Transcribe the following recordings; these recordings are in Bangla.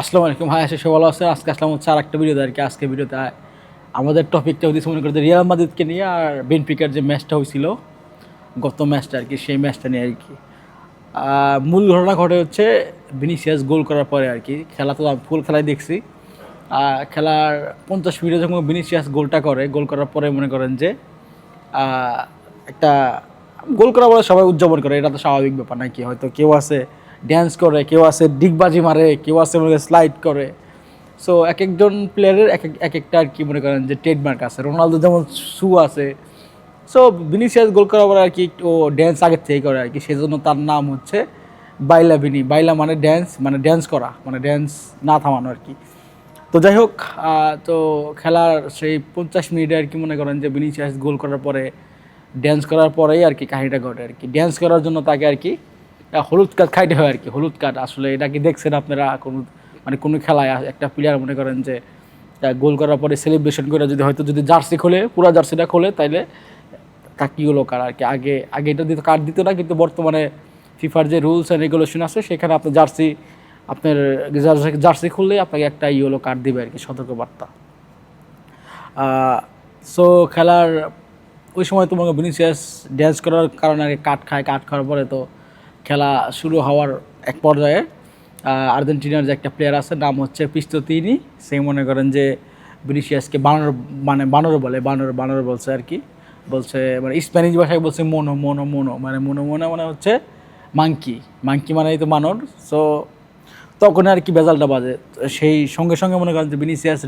আসসালামু আলাইকুম। হাই আশা সবাই ভালো আছেন। আজকে আসলাম হচ্ছে আরেকটা ভিডিওতে আর কি। আজকে ভিডিওতে আমাদের টপিকটা হচ্ছে মনে করি যে রিয়াল মাদ্রিদকে নিয়ে আর বেনফিকার যে ম্যাচটা হয়েছিল গত ম্যাচটা আর কি, সেই ম্যাচটা নিয়ে আর কি। মূল ঘটনা ঘটে হচ্ছে ভিনিসিয়াস গোল করার পরে আর কি। খেলা তো আমি ফুল খেলায় দেখছি। খেলার 50 মিনিটে যখন ভিনিসিয়াস গোলটা করে, গোল করার পরে মনে করেন যে আহ, একটা গোল করার পরে সবাই উদযাপন করে, এটা তো স্বাভাবিক ব্যাপার নাকি। হয়তো কেউ আছে ড্যান্স করে, কেউ আছে ডিগবাজি মারে, কেউ আছে মনে স্লাইড করে। সো এক একজন প্লেয়ারের এক একটা আর কি মনে করেন যে ট্রেডমার্ক আছে। রোনালদো যেমন শু আছে, সো ভিনিসিয়াস গোল করার পরে আর কি ও ড্যান্স আগের থেকেই করে আর কি, সেজন্য তার নাম হচ্ছে বাইলা ভিনি। বাইলা মানে ড্যান্স, মানে ড্যান্স করা, মানে ড্যান্স না থামানো আর কি। তো যাই হোক, তো খেলার সেই 50 মিনিটে আর কি মনে করেন যে ভিনিসিয়াস গোল করার পরে ড্যান্স করার পরেই আর কি কাহিনিটা ঘটে আর কি। ড্যান্স করার জন্য তাকে আর কি হলুদ কার্ড খাইতে হয় আর কি। হলুদ কার্ড আসলে এটা কি দেখছেন আপনারা কোনো, মানে কোনো খেলায় একটা প্লেয়ার মনে করেন যে গোল করার পরে সেলিব্রেশন করে যদি হয়তো যদি জার্সি খোলে, পুরো জার্সিটা খোলে, তাইলে তাকে হলো কার্ড আর কি। আগে আগে এটা দিতে কার্ড দিত না, কিন্তু বর্তমানে ফিফার যে রুলস অ্যান্ড রেগুলেশন আছে সেখানে আপনার জার্সি, আপনার জার্সি খুললেই আপনাকে একটা ইয়েলো কার্ড দিবে আর কি, সতর্কবার্তা। সো খেলার ওই সময় তোমাকে ভিনিসিয়াস ড্যান্স করার কারণে আগে কাট খায়। কাট খাওয়ার পরে তো খেলা শুরু হওয়ার এক পর্যায়ে আর্জেন্টিনার যে একটা প্লেয়ার আছে, নাম হচ্ছে পিস্তোতিনি, সে মনে করেন যে ভিনিসিয়াসকে বানর, মানে বানর বলে, বানর বানর বলছে আর কি। বলছে মানে স্প্যানিশ ভাষায় বলছে মোনো মোনো মোনো, মানে মোনো মোনো মানে হচ্ছে মাংকি। মাংকি মানেই তো বানর। সো তখন আর কি বেজালটা বাজে। সেই সঙ্গে সঙ্গে মনে করেন যে ভিনিসিয়াস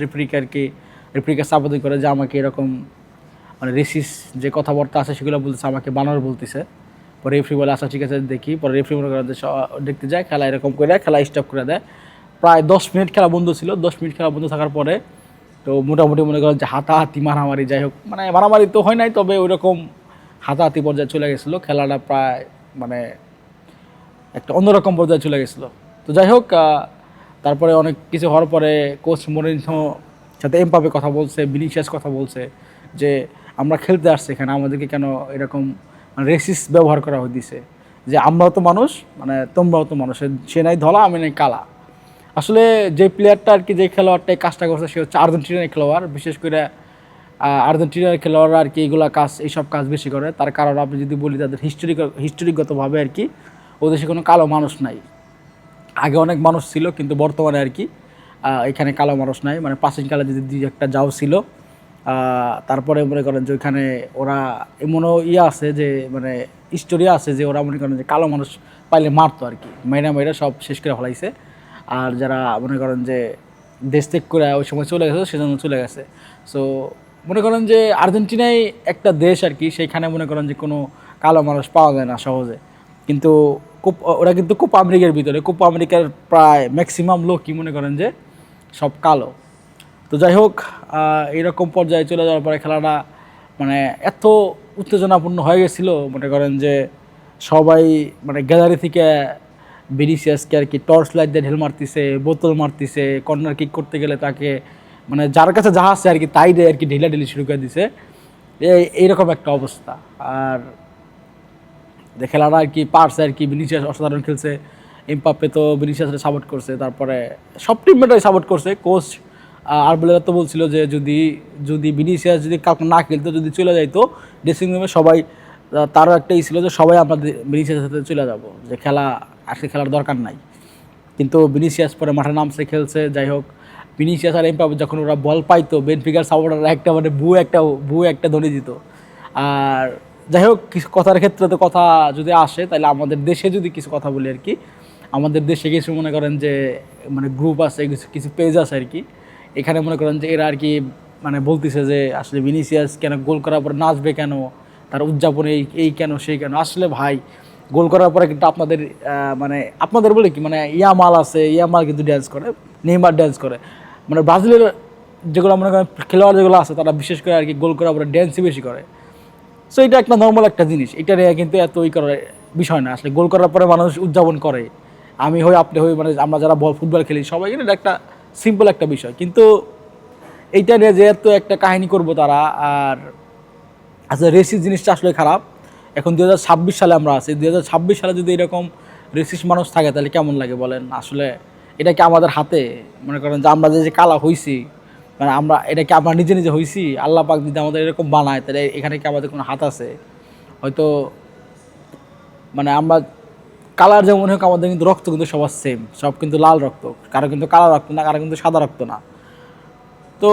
রেফ্রিকে সাপোর্ট করে যে আমাকে এরকম মানে রেসিস যে কথাবার্তা আছে সেগুলো বলতেছে, আমাকে বানর বলতেছে। পরে রেফ্রি বলে আচ্ছা ঠিক আছে দেখি। পরে রেফ্রি মনে করেন যে দেখতে যায়, খেলা এরকম করে খেলা স্টপ করে দেয়। প্রায় 10 মিনিট খেলা বন্ধ ছিল। 10 মিনিট খেলা বন্ধ থাকার পরে তো মোটামুটি মনে করেন যে হাতাহাতি মারামারি, যাই হোক মানে মারামারি তো হয় নাই, তবে ওই রকম হাতাহাতি পর্যায়ে চলে গেছিলো খেলাটা। প্রায় মানে একটা অন্যরকম পর্যায়ে চলে গেছিলো। তো যাই হোক, তারপরে অনেক কিছু হওয়ার পরে কোচ মরিনহো সাথে এমবাপে কথা বলছে, ভিনিসিয়াস কথা বলছে যে আমরা খেলতে আসছি এখানে, আমাদেরকে কেন এরকম মানে রেসিস ব্যবহার করা হইতেছে, যে আমরাও তো মানুষ, মানে তোমরাও তো মানুষ, সে নাই ধলা আমি নাই কালা। আসলে যে প্লেয়ারটা আর কি, যে খেলোয়াড়টা এই কাজটা করছে সে হচ্ছে আর্জেন্টিনার খেলোয়াড়। বিশেষ করে আর্জেন্টিনার খেলোয়াড়রা আর কি এইগুলা কাজ, এইসব কাজ বেশি করে। তার কারণ আপনি যদি বলি তাদের হিস্টোরিকগতভাবে আর কি ও দেশে কোনো কালো মানুষ নাই। আগে অনেক মানুষ ছিল, কিন্তু বর্তমানে আর কি এখানে কালো মানুষ নাই। মানে প্রাচীনকালে যদি দুই একটা যাও ছিল, তারপরে মনে করেন যে ওইখানে ওরা এমনও ইয়ে আছে যে মানে স্টোরি আছে যে ওরা মনে করেন যে কালো মানুষ পাইলে মারতো আর কি, মেয়েরা মেয়েরা সব শেষ করে ফেলাইছে। আর যারা মনে করেন যে দেশ ত্যাগ করে ওই সময় চলে গেছে সেজন্য চলে গেছে। সো মনে করেন যে আর্জেন্টিনাই একটা দেশ আর কি, সেইখানে মনে করেন যে কোনো কালো মানুষ পাওয়া যায় না সহজে। কিন্তু ওরা কিন্তু কোপা আমেরিকার ভিতরে, কোপা আমেরিকার প্রায় ম্যাক্সিমাম লোকই মনে করেন যে সব কালো। তো যাই হোক, এইরকম পর্যায়ে চলে যাওয়ার পরে খেলাটা মানে এত উত্তেজনাপূর্ণ হয়ে গেছিলো, মনে করেন যে সবাই মানে গ্যালারি থেকে ভিনিসিয়াসকে আর কি টর্চ লাইট দিয়ে ঢেল মারতেছে, বোতল মারতেছে, কর্নার কিক করতে গেলে তাকে মানে যার কাছে যা আছে আর কি তাই দিয়ে আর কি ঢিলাঢিলি শুরু করে দিছে। এইরকম একটা অবস্থা। আর যে খেলাটা আর কি পারছে আর কি, ভিনিসিয়াস অসাধারণ খেলছে। এমবাপ্পে তো ভিনিসিয়াসকে সাপোর্ট করছে, তারপরে সব টিমমেটরাই সাপোর্ট করছে। কোচ আরবেলা তো বলছিল যে যদি যদি ভিনিসিয়াস যদি কাউকে না খেলতো, যদি চলে যাইতো ড্রেসিং রুমে সবাই, তারও একটাই ছিল যে সবাই আমরা ভিনিসিয়াসের সাথে চলে যাব, যে খেলা আজকে খেলার দরকার নাই। কিন্তু ভিনিসিয়াস পরে মাঠে নামছে, খেলছে। যাই হোক, ভিনিসিয়াস আর এমবাপ্পে যখন ওরা বল পাইতো, বেনফিকার সাপোর্টাররা একটা মানে ভু একটা ধরে দিত। আর যাই হোক, কিছু কথার ক্ষেত্রে তো কথা যদি আসে, তাহলে আমাদের দেশে যদি কিছু কথা বলি আর কি, আমাদের দেশে কিছু মনে করেন যে মানে গ্রুপ আছে, কিছু কিছু পেজ আছে আর কি। এখানে মনে করেন যে এরা আর কি মানে বলতেছে যে আসলে ভিনিসিয়াস কেন গোল করার পর নাচবে, কেন তার উদযাপনে এই কেন সেই কেন। আসলে ভাই, গোল করার পরে কিন্তু আপনাদের মানে আপনাদের বলে কি মানে ইয়ামাল আছে, ইয়ামাল কিন্তু ড্যান্স করে, নেইমার ড্যান্স করে। মানে ব্রাজিলের যেগুলো মনে করেন খেলোয়াড় যেগুলো আছে, তারা বিশেষ করে আর কি গোল করার পরে ড্যান্সই বেশি করে। সো এটা একটা নর্মাল একটা জিনিস, এটা নিয়ে কিন্তু এত করার বিষয় না। আসলে গোল করার পরে মানুষ উদযাপন করে, আমি হই আপনি হই, মানে আমরা যারা ফুটবল খেলি সবাই, কিন্তু এটা একটা সিম্পল একটা বিষয়। কিন্তু এইটা নিয়ে যে এত একটা কাহিনী করবো তারা, আর আসলে রেসিস জিনিসটা আসলে খারাপ। এখন 2026 সালে আমরা আছি, 2026 সালে যদি এরকম রেসিস মানুষ থাকে তাহলে কেমন লাগে বলেন। আসলে এটা কি আমাদের হাতে? মনে করেন যে আমরা যে কালা হইছি, মানে আমরা এটা কি আমরা নিজে নিজে হইছি? আল্লাহ পাক যদি আমাদের এরকম বানায় তাহলে এখানে কি আমাদের কোনো হাত আছে? হয়তো মানে আমরা কালার যেমন হোক, আমাদের কিন্তু রক্ত কিন্তু সবার সেম, সব কিন্তু লাল রক্ত, কারো কিন্তু কালো রক্ত না, কারো কিন্তু সাদা রক্ত না। তো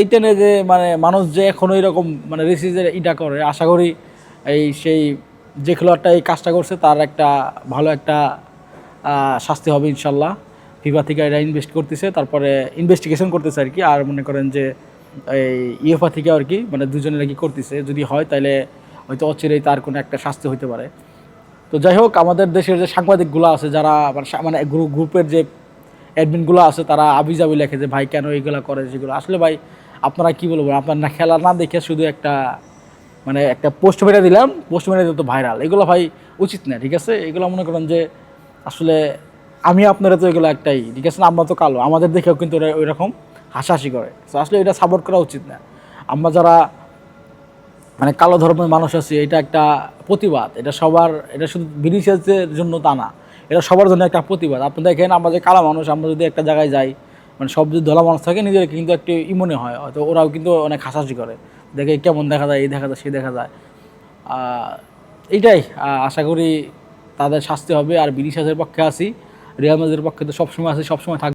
এইটা নিয়ে যে মানে মানুষ যে এখনো এরকম মানে রেসিজের ইটা করে, আশা করি সেই যে খেলোয়াড়টা এই কাজটা করছে তার একটা ভালো একটা শাস্তি হবে ইনশাল্লাহ। ফিফা থেকে এটা ইনভেস্ট করতেছে, তারপরে ইনভেস্টিগেশন করতেছে আর কি। আর মনে করেন যে এই ইউএফএ থেকে আর কি মানে দুজনে কি করতেছে, যদি হয় তাহলে হয়তো অচিরেই তার কোনো একটা শাস্তি হতে পারে। তো যাই হোক, আমাদের দেশের যে সাংবাদিকগুলো আছে যারা মানে গ্রুপের যে অ্যাডমিনগুলো আছে তারা আবিজাবি লেখে যে ভাই কেন এইগুলো করে সেগুলো। আসলে ভাই আপনারা কি বলবো, আপনার না খেলা না দেখে শুধু একটা মানে একটা পোস্ট মেরে দিলাম, পোস্ট মেরে দিল তো ভাইরাল, এগুলো ভাই উচিত না, ঠিক আছে? এগুলো মনে করেন যে আসলে আমি আপনারা তো এগুলো একটাই, ঠিক আছে না? আমরা তো কালো, আমাদের দেখেও কিন্তু ওরা ওই রকম হাসাহাসি করে। তো আসলে এটা সাপোর্ট করা উচিত না। আমরা যারা মানে কালো ধর্মের মানুষ আছে, এটা একটা প্রতিবাদ, এটা সবার, এটা শুধু ভিনিসিয়াসের জন্য তা না, এটা সবার জন্য একটা প্রতিবাদ। আপনি দেখেন আমরা যে কালো মানুষ, আমরা যদি একটা জায়গায় যাই, মানে সব যদি ধলা মানুষ থাকে নিজের কিন্তু একটু মনে হয়, হয়তো ওরাও কিন্তু অনেক হাসাহাসি করে, দেখে কেমন দেখা যায়, এই দেখা যায়, সেই দেখা যায়। এইটাই আশা করি তাদের শাস্তি হবে। আর ভিনিসিয়াসের পক্ষে আছি, রিয়াল মাদ্রিদের পক্ষে তো সবসময় আছি, সবসময় থাকবে।